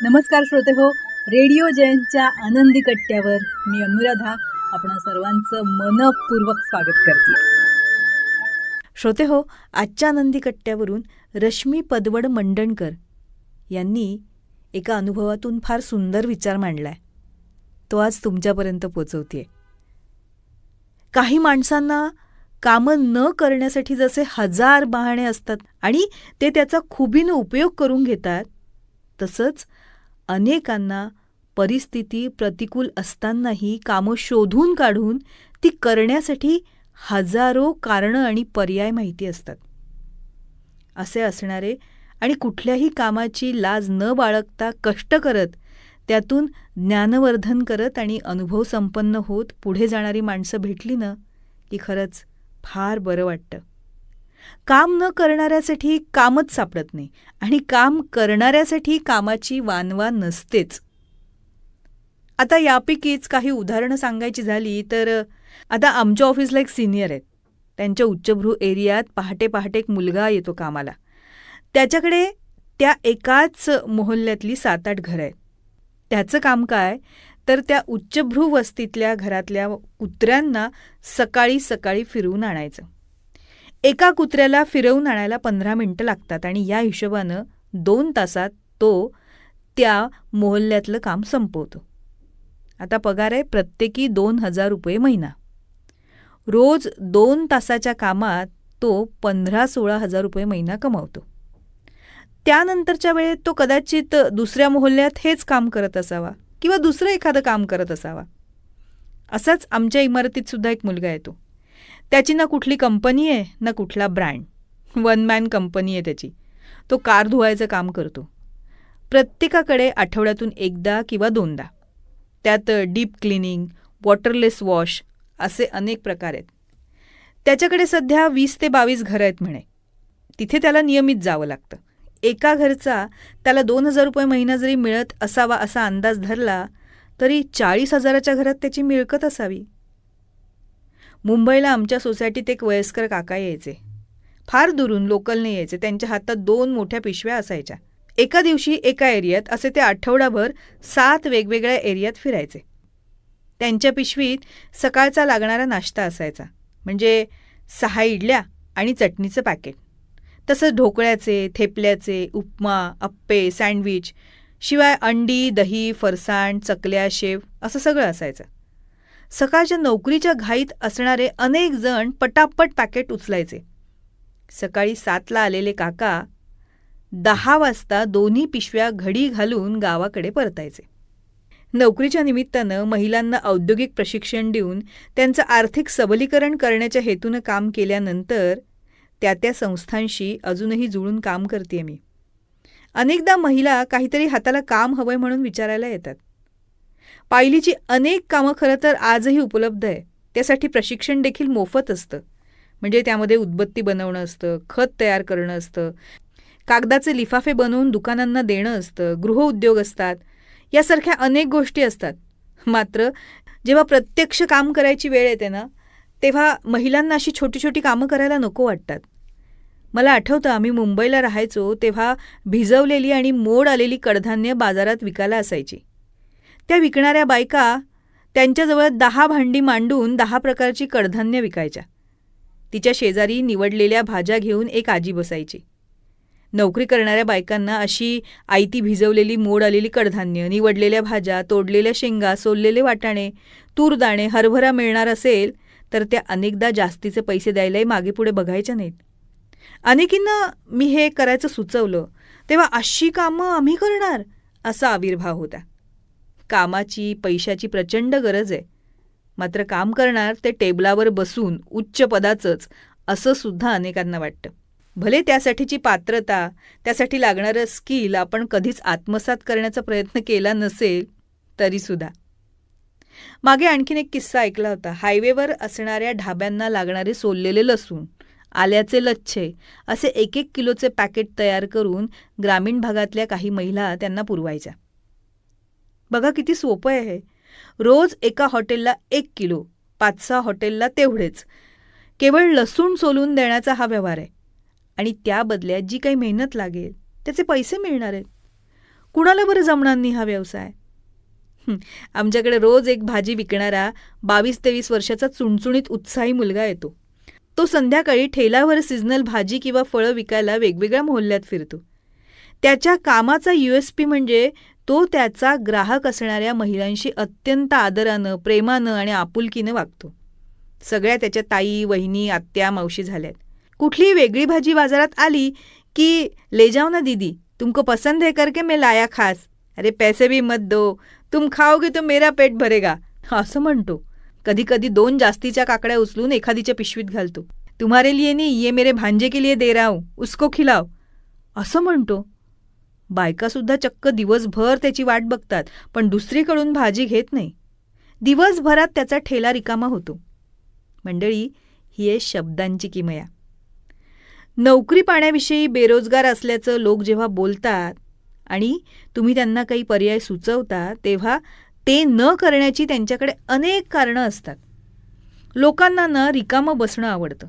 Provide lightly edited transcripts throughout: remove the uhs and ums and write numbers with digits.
नमस्कार श्रोते हो, रेडिओ जयंतच्या आनंदी कट्ट्यावर मी अनुराधा आपण सर्वांचं मनपूर्वक स्वागत करते. श्रोते हो, आजच्या आनंदी कट्ट्यावरून रश्मी पदवड मंडणकर यांनी एका अनुभवातून फार सुंदर विचार मांडलाय. तो आज तुमच्यापर्यंत पोचवतेय. काही माणसांना कामं न करण्यासाठी जसे 1000 बहाणे असतात आणि ते त्याचा खुबीने उपयोग करून घेतात, तसंच अनेकांना परिस्थिती प्रतिकूल असतानाही कामं शोधून काढून ती करण्यासाठी हजारो कारणं आणि पर्याय माहिती असतात. असे असणारे आणि कुठल्याही कामाची लाज न बाळगता कष्ट करत त्यातून ज्ञानवर्धन करत आणि अनुभव संपन्न होत पुढे जाणारी माणसं भेटली ना की खरंच फार बरं वाटतं. काम न करणाऱ्यासाठी कामच सापडत नाही आणि काम करणाऱ्यासाठी कामाची वानवा नसतेच. आता यापैकीच काही उदाहरणं सांगायची झाली तर आता आमच्या ऑफिसला एक सिनियर आहेत. त्यांच्या उच्चभ्रू एरियात पहाटे पहाटे एक मुलगा येतो कामाला. त्याच्याकडे त्या एकाच मोहल्ल्यातली 7-8 घरं आहेत. त्याचं काम काय तर त्या उच्चभ्रू वस्तीतल्या घरातल्या कुत्र्यांना सकाळी सकाळी फिरवून आणायचं. एका कुत्र्याला फिरवून आणायला 15 मिनिटं लागतात आणि या हिशोबानं 2 तासात तो त्या मोहल्ल्यातलं काम संपवतो. आता पगार आहे प्रत्येकी 2000 रुपये महिना. रोज 2 तासाच्या कामात तो 15-16 हजार रुपये महिना कमावतो. त्यानंतरच्या वेळेत तो कदाचित दुसऱ्या मोहल्ल्यात हेच काम करत असावा किंवा दुसरं एखादं काम करत असावा. असाच आमच्या इमारतीत सुद्धा एक मुलगा येतो. त्याची ना कुठली कंपनी आहे ना कुठला ब्रँड. 1 मॅन कंपनी आहे त्याची. तो कार धुवायचं काम करतो. प्रत्येकाकडे आठवड्यातून एकदा किंवा 2दा. त्यात डीप क्लिनिंग, वॉटरलेस वॉश असे अनेक प्रकार आहेत. त्याच्याकडे सध्या 20 ते 22 घरं आहेत म्हणे. तिथे त्याला नियमित जावं लागतं. एका घरचा त्याला 2000 रुपये महिना जरी मिळत असावा असा अंदाज धरला तरी 40,000च्या घरात त्याची मिळकत असावी. मुंबईला आमच्या सोसायटीत एक वयस्कर काका यायचे. फार दुरून लोकलने यायचे. त्यांच्या हातात 2 मोठ्या पिशव्या असायच्या. एका दिवशी एका एरियात असे ते आठवडाभर 7 वेगवेगळ्या एरियात फिरायचे. त्यांच्या पिशवीत सकाळचा लागणारा नाश्ता असायचा, म्हणजे 6 इडल्या आणि चटणीचं पॅकेट. तसंच ढोकळ्याचे, थेपल्याचे, उपमा, अप्पे, सँडविच, शिवाय अंडी, दही, फरसाण, चकल्या, शेव असं सगळं असायचं. सकाळच्या नोकरीच्या घाईत असणारे अनेक जण पटापट पॅकेट उचलायचे. सकाळी 7ला आलेले काका 10 वाजता दोन्ही पिशव्या घडी घालून गावाकडे परतायचे. नोकरीच्या निमित्तानं महिलांना औद्योगिक प्रशिक्षण देऊन त्यांचं आर्थिक सबलीकरण करण्याच्या हेतूनं काम केल्यानंतर त्या संस्थांशी अजूनही जुळून काम करते मी. अनेकदा महिला काहीतरी हाताला काम हवंय म्हणून विचारायला येतात. पायलीची अनेक कामं खरं तर आजही उपलब्ध आहे. त्यासाठी प्रशिक्षण देखील मोफत असतं. म्हणजे त्यामध्ये उदबत्ती बनवणं असतं, खत तयार करणं असतं, कागदाचे लिफाफे बनवून दुकानांना देणं असतं, गृहउद्योग असतात, यासारख्या अनेक गोष्टी असतात. मात्र जेव्हा प्रत्यक्ष काम करायची वेळ येते ना तेव्हा महिलांना अशी छोटी छोटी कामं करायला नको वाटतात. मला आठवतं आम्ही मुंबईला राहायचो तेव्हा भिजवलेली आणि मोड आलेली कडधान्य बाजारात विकायला असायची. त्या विकणाऱ्या बायका त्यांच्याजवळ 10 भांडी मांडून 10 प्रकारची कडधान्य विकायच्या. तिच्या शेजारी निवडलेल्या भाज्या घेऊन एक आजी बसायची. नोकरी करणाऱ्या बायकांना अशी आयती भिजवलेली मोड आलेली कडधान्य, निवडलेल्या भाज्या, तोडलेल्या शेंगा, सोललेले वाटाणे, तूरदाणे, हरभरा मिळणार असेल तर त्या अनेकदा जास्तीचे पैसे द्यायलाही मागे पुढे बघायच्या नाहीत. अनेकींना मी हे करायचं सुचवलं तेव्हा अशी कामं आम्ही करणार असा आविर्भाव होता. कामाची, पैशाची प्रचंड गरज आहे. मात्र काम करणार ते टेबलावर बसून उच्च पदाचंच असं सुद्धा अनेकांना वाटतं. भले त्यासाठीची पात्रता, त्यासाठी लागणारं स्किल आपण कधीच आत्मसात करण्याचा प्रयत्न केला नसेल तरीसुद्धा. मागे आणखीन एक किस्सा ऐकला होता. हायवेवर असणाऱ्या ढाब्यांना लागणारे सोललेले लसूण, आल्याचे लच्छे असे 1-1 किलोचे पॅकेट तयार करून ग्रामीण भागातल्या काही महिला त्यांना पुरवायच्या. बघा किती सोपं आहे. रोज एका हॉटेलला 1 किलो, 5-6 हॉटेलला तेवढेच. केवळ लसूण सोलून देण्याचा हा व्यवहार आहे. आणि त्या बदल्यात जी काही मेहनत लागेल त्याचे पैसे मिळणार आहेत. कुणाला बरं जमणार नाही हा व्यवसाय? आमच्याकडे रोज एक भाजी विकणारा 22-23 वर्षाचा चुणचुणीत उत्साही मुलगा येतो. तो संध्याकाळी ठेल्यावर सिजनल भाजी किंवा फळं विकायला वेगवेगळ्या मोहल्ल्यात फिरतो. त्याच्या कामाचा USP म्हणजे तो त्याचा ग्राहक असणाऱ्या महिलांशी अत्यंत आदरानं, प्रेमानं आणि आपुलकीनं वागतो. सगळ्या त्याच्या ताई, वहिनी, आत्या, मावशी झाल्यात. कुठलीही वेगळी भाजी बाजारात आली की ले जाओ ना दीदी, तुमको पसंद है करके मैं लाया खास, अरे पैसे भी मत दो, तुम खाओगे तो मेरा पेट भरेगा, असं म्हणतो. कधी कधी 2 जास्तीच्या काकड्या उचलून एखादीच्या पिशवीत घालतो. तुम्हारे लिए नहीं, ये मेरे भांजे के लिए दे रहा हूं, उसको खिलाओ, असं म्हणतो. बायकासुद्धा चक्क दिवसभर त्याची वाट बघतात, पण दुसरीकडून भाजी घेत नाही. दिवसभरात त्याचा ठेला रिकामा होतो. मंडळी, ही आहे शब्दांची किमया. नोकरी पाण्याविषयी बेरोजगार असल्याचं लोक जेव्हा बोलतात आणि तुम्ही त्यांना काही पर्याय सुचवता, तेव्हा ते न करण्याची त्यांच्याकडे अनेक कारणं असतात. लोकांना ना रिकामं बसणं आवडतं,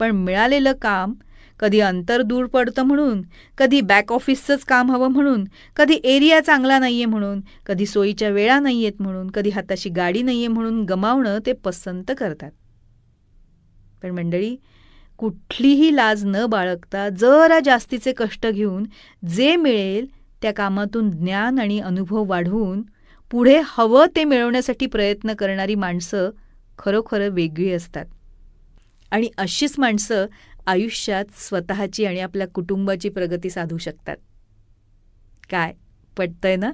पण मिळालेलं काम कधी अंतर दूर पडतं म्हणून, कधी बॅक ऑफिसचंच काम हवं म्हणून, कधी एरिया चांगला नाही आहे म्हणून, कधी सोयीच्या वेळा नाही आहेत म्हणून, कधी हाताशी गाडी नाही आहे म्हणून गमावणं ते पसंत करतात. पण मंडळी, कुठलीही लाज न बाळगता जरा जास्तीचे कष्ट घेऊन जे मिळेल त्या कामातून ज्ञान आणि अनुभव वाढवून पुढे हवं ते मिळवण्यासाठी प्रयत्न करणारी माणसं खरोखर वेगळी असतात. आणि अशीच माणसं आयुष्यात स्वतःची आणि आपल्या कुटुंबाची प्रगती साधू शकतात. काय पटतंय ना?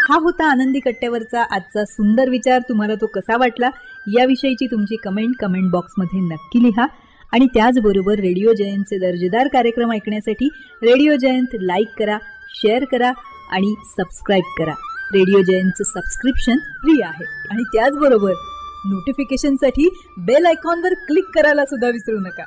हा होता आनंदी कट्ट्यावरचा आजचा सुंदर विचार. तुम्हाला तो कसा वाटला याविषयीची तुमची कमेंट बॉक्समध्ये नक्की लिहा. आणि त्याचबरोबर रेडिओ जयंतचे दर्जेदार कार्यक्रम ऐकण्यासाठी रेडिओ जयंत लाईक करा, शेअर करा आणि सबस्क्राईब करा. रेडिओ जयंतचं सबस्क्रिप्शन फ्री आहे. आणि त्याचबरोबर नोटिफिकेशनसाठी बेल आयकॉनवर क्लिक करायला सुद्धा विसरू नका.